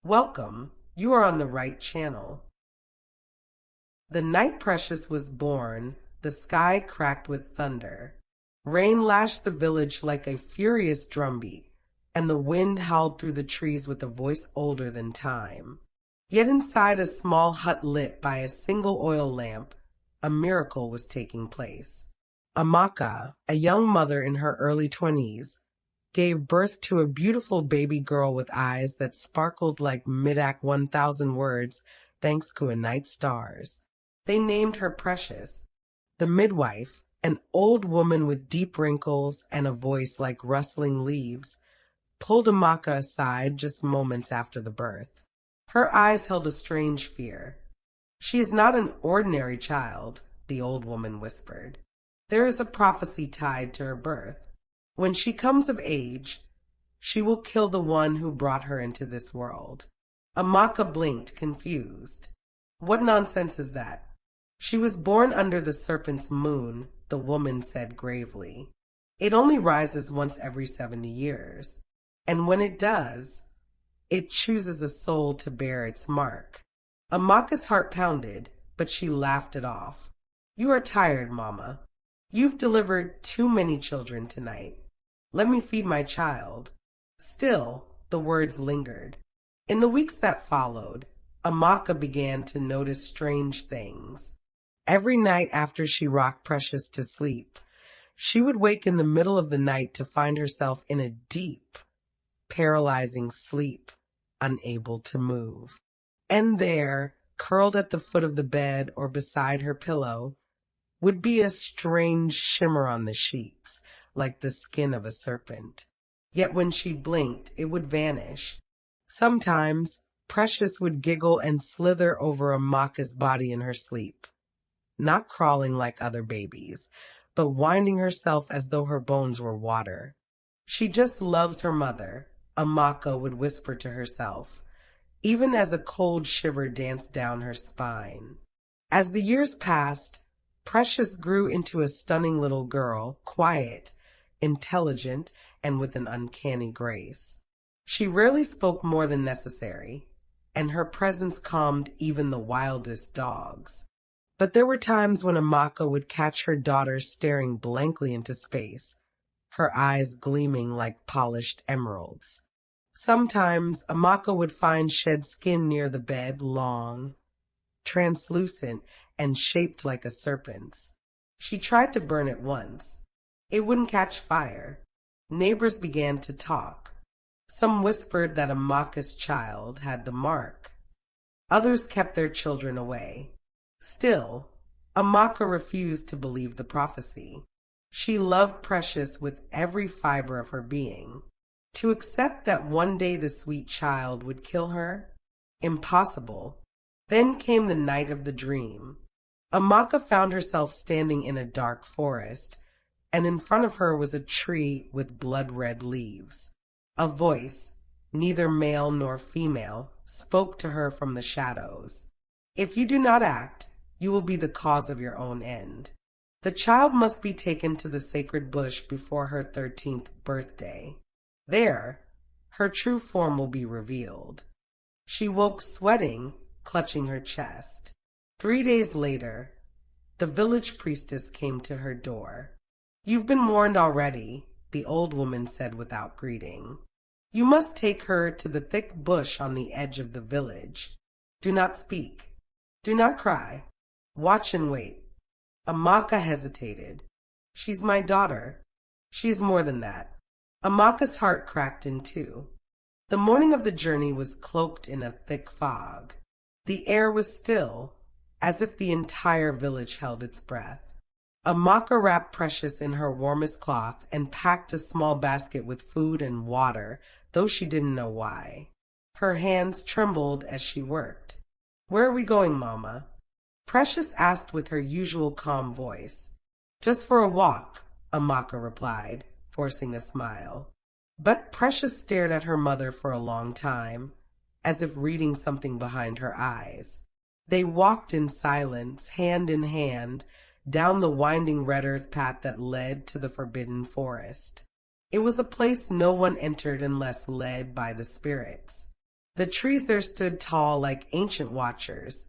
Welcome. You are on the right channel. The night Precious was born, the sky cracked with thunder. Rain lashed the village like a furious drumbeat, and the wind howled through the trees with a voice older than time. Yet inside a small hut lit by a single oil lamp, a miracle was taking place. Amaka, a young mother in her early 20s, gave birth to a beautiful baby girl with eyes that sparkled like mid-act 1,000 words thanks to a night's stars. They named her Precious. The midwife, an old woman with deep wrinkles and a voice like rustling leaves, pulled Amaka aside just moments after the birth. Her eyes held a strange fear. "She is not an ordinary child," the old woman whispered. "There is a prophecy tied to her birth. When she comes of age, she will kill the one who brought her into this world." Amaka blinked, confused. "What nonsense is that?" "She was born under the serpent's moon," the woman said gravely. "It only rises once every 70 years. And when it does, it chooses a soul to bear its mark." Amaka's heart pounded, but she laughed it off. "You are tired, Mama. You've delivered too many children tonight. Let me feed my child." Still, the words lingered. In the weeks that followed, Amaka began to notice strange things. Every night after she rocked Precious to sleep, she would wake in the middle of the night to find herself in a deep, paralyzing sleep, unable to move. And there, curled at the foot of the bed or beside her pillow, would be a strange shimmer on the sheets, like the skin of a serpent. Yet when she blinked, it would vanish. Sometimes, Precious would giggle and slither over Amaka's body in her sleep, not crawling like other babies, but winding herself as though her bones were water. "She just loves her mother," Amaka would whisper to herself, even as a cold shiver danced down her spine. As the years passed, Precious grew into a stunning little girl, quiet, intelligent, and with an uncanny grace. She rarely spoke more than necessary, and her presence calmed even the wildest dogs. But there were times when Amaka would catch her daughter staring blankly into space, her eyes gleaming like polished emeralds. Sometimes Amaka would find shed skin near the bed, long, translucent, and shaped like a serpent's. She tried to burn it once. It wouldn't catch fire. Neighbors began to talk. Some whispered that Amaka's child had the mark. Others kept their children away. Still, Amaka refused to believe the prophecy. She loved Precious with every fiber of her being. To accept that one day the sweet child would kill her? Impossible. Then came the night of the dream. Amaka found herself standing in a dark forest, and in front of her was a tree with blood-red leaves. A voice, neither male nor female, spoke to her from the shadows. "If you do not act, you will be the cause of your own end. The child must be taken to the sacred bush before her 13th birthday. There, her true form will be revealed." She woke sweating, clutching her chest. 3 days later, the village priestess came to her door. "You've been warned already," the old woman said without greeting. "You must take her to the thick bush on the edge of the village. Do not speak. Do not cry. Watch and wait." Amaka hesitated. "She's my daughter." "She is more than that." Amaka's heart cracked in two. The morning of the journey was cloaked in a thick fog. The air was still, as if the entire village held its breath. Amaka wrapped Precious in her warmest cloth and packed a small basket with food and water, though she didn't know why. Her hands trembled as she worked. "Where are we going, Mama?" Precious asked with her usual calm voice. "Just for a walk," Amaka replied, forcing a smile. But Precious stared at her mother for a long time, as if reading something behind her eyes. They walked in silence, hand in hand, down the winding red earth path that led to the forbidden forest. It was a place no one entered unless led by the spirits. The trees there stood tall like ancient watchers,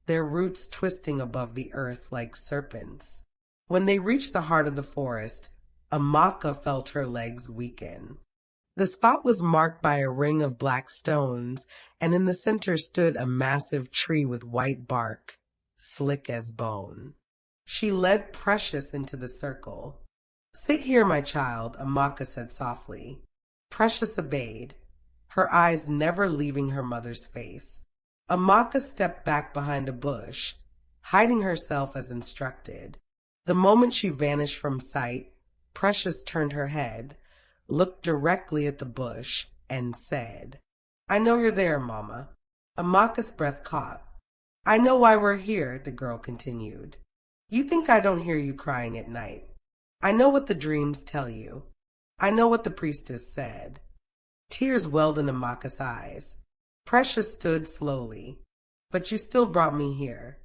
their roots twisting above the earth like serpents. When they reached the heart of the forest, Amaka felt her legs weaken. The spot was marked by a ring of black stones, and in the center stood a massive tree with white bark, slick as bone. She led Precious into the circle. "Sit here, my child," Amaka said softly. Precious obeyed, her eyes never leaving her mother's face. Amaka stepped back behind a bush, hiding herself as instructed. The moment she vanished from sight, Precious turned her head, looked directly at the bush, and said, "I know you're there, Mama." Amaka's breath caught. "I know why we're here," the girl continued. "You think I don't hear you crying at night. I know what the dreams tell you. I know what the priestess said." Tears welled in Amaka's eyes. Precious stood slowly. "But you still brought me here."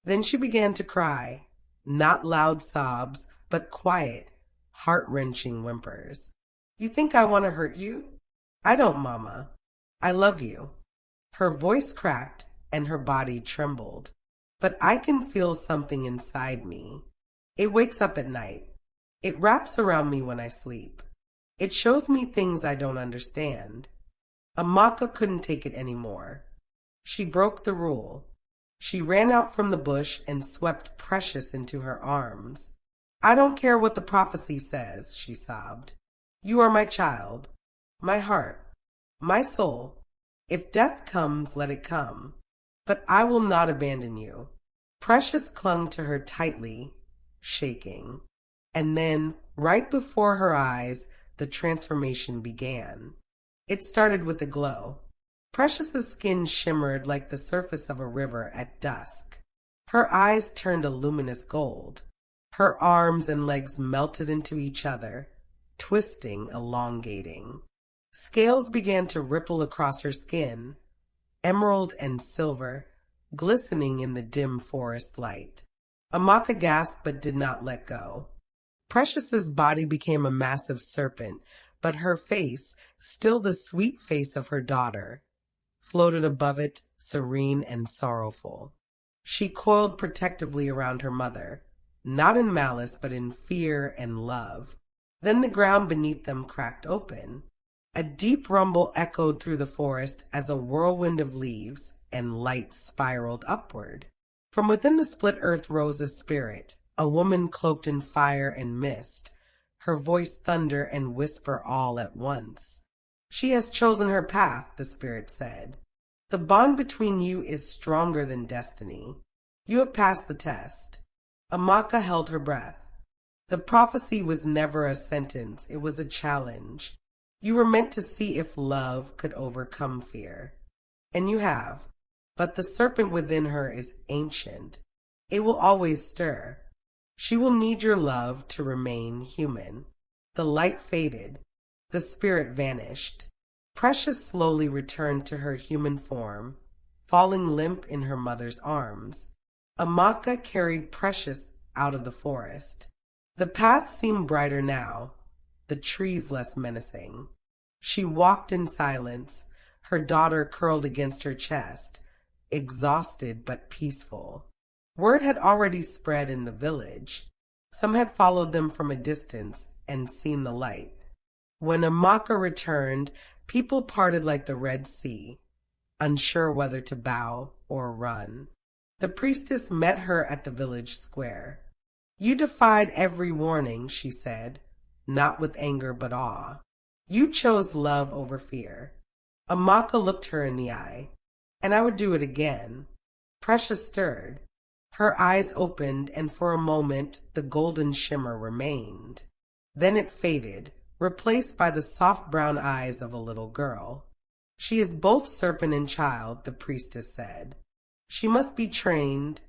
Then she began to cry, not loud sobs, but quiet, heart-wrenching whimpers. "You think I want to hurt you? I don't, Mama. I love you." Her voice cracked and her body trembled. "But I can feel something inside me. It wakes up at night. It wraps around me when I sleep. It shows me things I don't understand." Amaka couldn't take it anymore. She broke the rule. She ran out from the bush and swept Precious into her arms. "I don't care what the prophecy says," she sobbed. "You are my child, my heart, my soul. If death comes, let it come. But I will not abandon you." Precious clung to her tightly, shaking. And then, right before her eyes, the transformation began. It started with a glow. Precious's skin shimmered like the surface of a river at dusk. Her eyes turned a luminous gold. Her arms and legs melted into each other, twisting, elongating. Scales began to ripple across her skin, emerald and silver, glistening in the dim forest light. Amaka gasped but did not let go. Precious's body became a massive serpent, but her face, still the sweet face of her daughter, floated above it, serene and sorrowful. She coiled protectively around her mother, not in malice but in fear and love. Then the ground beneath them cracked open. A deep rumble echoed through the forest as a whirlwind of leaves and light spiraled upward. From within the split earth rose a spirit, a woman cloaked in fire and mist, her voice thunder and whisper all at once. "She has chosen her path," the spirit said. "The bond between you is stronger than destiny. You have passed the test." Amaka held her breath. The prophecy was never a sentence, it was a challenge. You were meant to see if love could overcome fear. And you have. But the serpent within her is ancient. It will always stir. She will need your love to remain human. The light faded. The spirit vanished. Precious slowly returned to her human form, falling limp in her mother's arms. Amaka carried Precious out of the forest. The path seemed brighter now, the trees less menacing. She walked in silence, her daughter curled against her chest, exhausted but peaceful. Word had already spread in the village. Some had followed them from a distance and seen the light. When Amaka returned, people parted like the Red Sea, unsure whether to bow or run. The priestess met her at the village square. "You defied every warning," she said, not with anger but awe. "You chose love over fear." Amaka looked her in the eye. "And I would do it again." Precious stirred. Her eyes opened, and for a moment the golden shimmer remained. Then it faded, replaced by the soft brown eyes of a little girl. "She is both serpent and child," the priestess said. "She must be trained,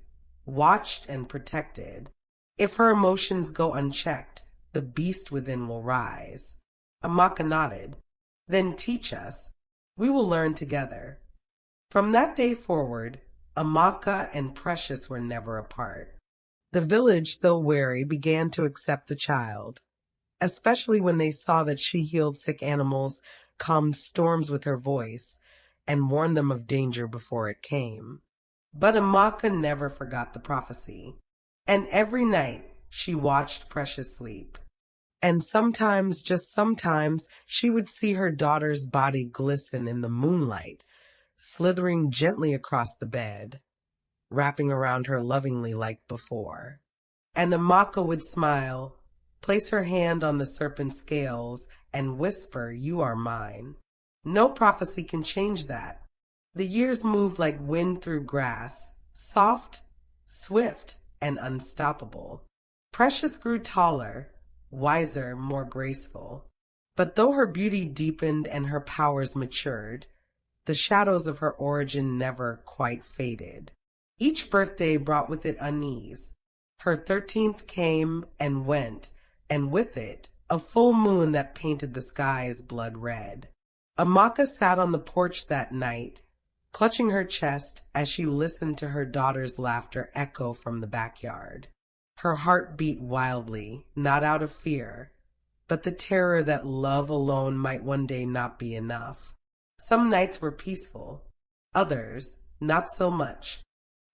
watched, and protected. If her emotions go unchecked, the beast within will rise." Amaka nodded. "Then teach us. We will learn together." From that day forward, Amaka and Precious were never apart. The village, though wary, began to accept the child, especially when they saw that she healed sick animals, calmed storms with her voice, and warned them of danger before it came. But Amaka never forgot the prophecy, and every night she watched Precious sleep. And sometimes, just sometimes, she would see her daughter's body glisten in the moonlight, slithering gently across the bed, wrapping around her lovingly like before. And Amaka would smile, place her hand on the serpent's scales, and whisper, "You are mine." No prophecy can change that. The years moved like wind through grass, soft, swift, and unstoppable. Precious grew taller, wiser, more graceful. But though her beauty deepened and her powers matured, the shadows of her origin never quite faded. Each birthday brought with it unease. Her 13th came and went, and with it, a full moon that painted the skies blood red. Amaka sat on the porch that night, clutching her chest as she listened to her daughter's laughter echo from the backyard. Her heart beat wildly, not out of fear, but the terror that love alone might one day not be enough. Some nights were peaceful, others not so much.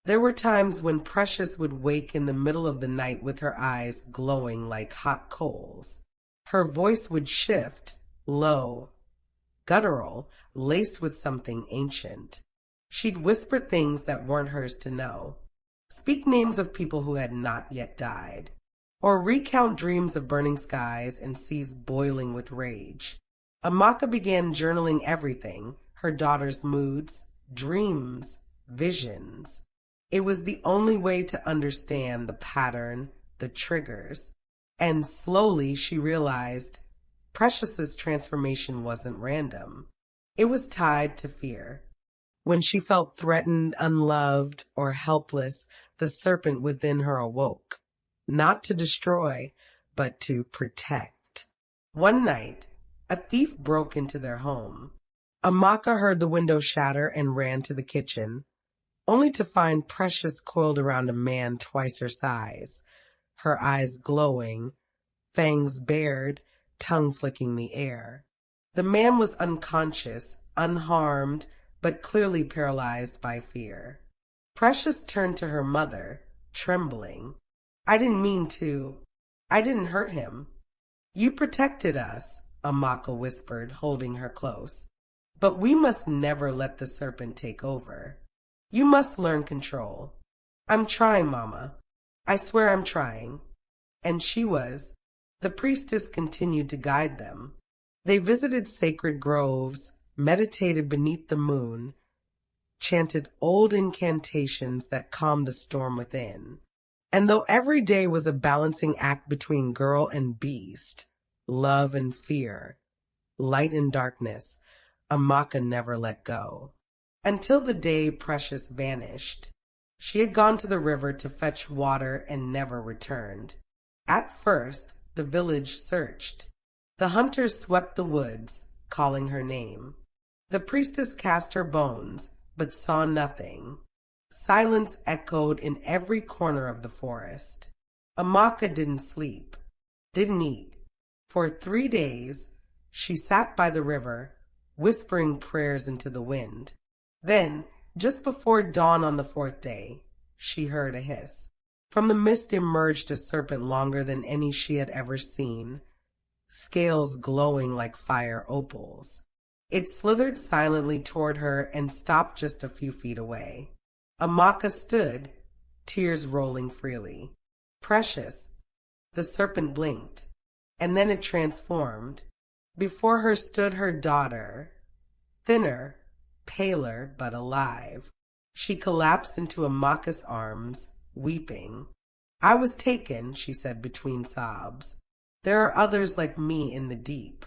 There were times when Precious would wake in the middle of the night with her eyes glowing like hot coals. Her voice would shift, low, guttural, laced with something ancient. She'd whisper things that weren't hers to know, speak names of people who had not yet died, or recount dreams of burning skies and seas boiling with rage. Amaka began journaling everything, her daughter's moods, dreams, visions. It was the only way to understand the pattern, the triggers, and slowly she realized Precious's transformation wasn't random. It was tied to fear. When she felt threatened, unloved, or helpless, the serpent within her awoke, not to destroy, but to protect. One night, a thief broke into their home. Amaka heard the window shatter and ran to the kitchen, only to find Precious coiled around a man twice her size, her eyes glowing, fangs bared, tongue flicking the air. The man was unconscious, unharmed, but clearly paralyzed by fear. Precious turned to her mother, trembling. "I didn't mean to. I didn't hurt him." "You protected us," Amaka whispered, holding her close. "But we must never let the serpent take over. You must learn control." "I'm trying, Mama. I swear I'm trying." And she was. The priestess continued to guide them. They visited sacred groves, meditated beneath the moon, chanted old incantations that calmed the storm within. And though every day was a balancing act between girl and beast, love and fear, light and darkness, Amaka never let go. Until the day Precious vanished. She had gone to the river to fetch water and never returned. At first, the village searched. The hunters swept the woods, calling her name. The priestess cast her bones, but saw nothing. Silence echoed in every corner of the forest. Amaka didn't sleep, didn't eat. For 3 days, she sat by the river, whispering prayers into the wind. Then, just before dawn on the 4th day, she heard a hiss. From the mist emerged a serpent longer than any she had ever seen, scales glowing like fire opals. It slithered silently toward her and stopped just a few feet away. Amaka stood, tears rolling freely. "Precious." The serpent blinked, and then it transformed. Before her stood her daughter, thinner, paler, but alive. She collapsed into Amaka's arms, weeping. "I was taken," she said between sobs. "There are others like me in the deep.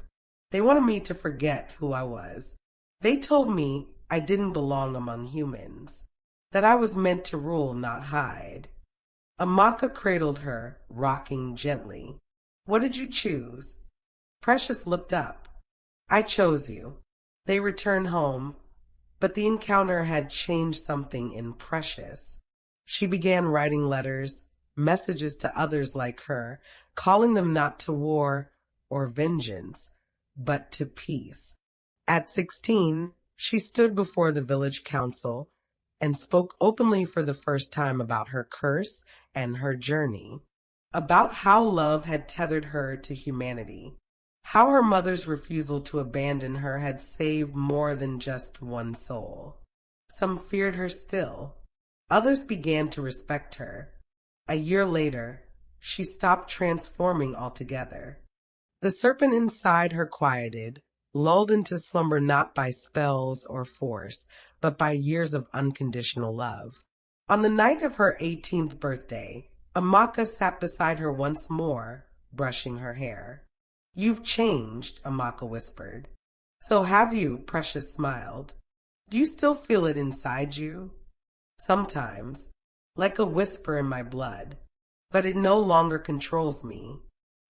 They wanted me to forget who I was. They told me I didn't belong among humans, that I was meant to rule, not hide." Amaka cradled her, rocking gently. "What did you choose?" Precious looked up. "I chose you." They returned home, but the encounter had changed something in Precious. She began writing letters, messages to others like her, calling them not to war or vengeance, but to peace. At 16, She stood before the village council and spoke openly for the first time about her curse and her journey, about how love had tethered her to humanity, how her mother's refusal to abandon her had saved more than just one soul. Some feared her still. Others began to respect her. A year later, she stopped transforming altogether. The serpent inside her quieted, lulled into slumber not by spells or force, but by years of unconditional love. On the night of her 18th birthday, Amaka sat beside her once more, brushing her hair. "You've changed," Amaka whispered. "So have you," Precious smiled. "Do you still feel it inside you?" "Sometimes, like a whisper in my blood, but it no longer controls me.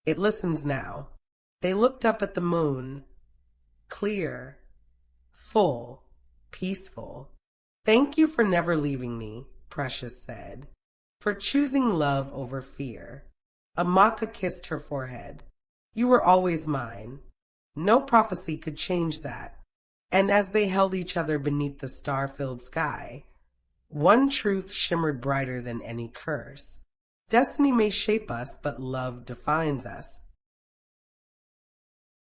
It listens now." They looked up at the moon, clear, full, peaceful. "Thank you for never leaving me," Precious said, "for choosing love over fear." Amaka kissed her forehead. "You were always mine. No prophecy could change that." And as they held each other beneath the star-filled sky, one truth shimmered brighter than any curse. Destiny may shape us, but love defines us.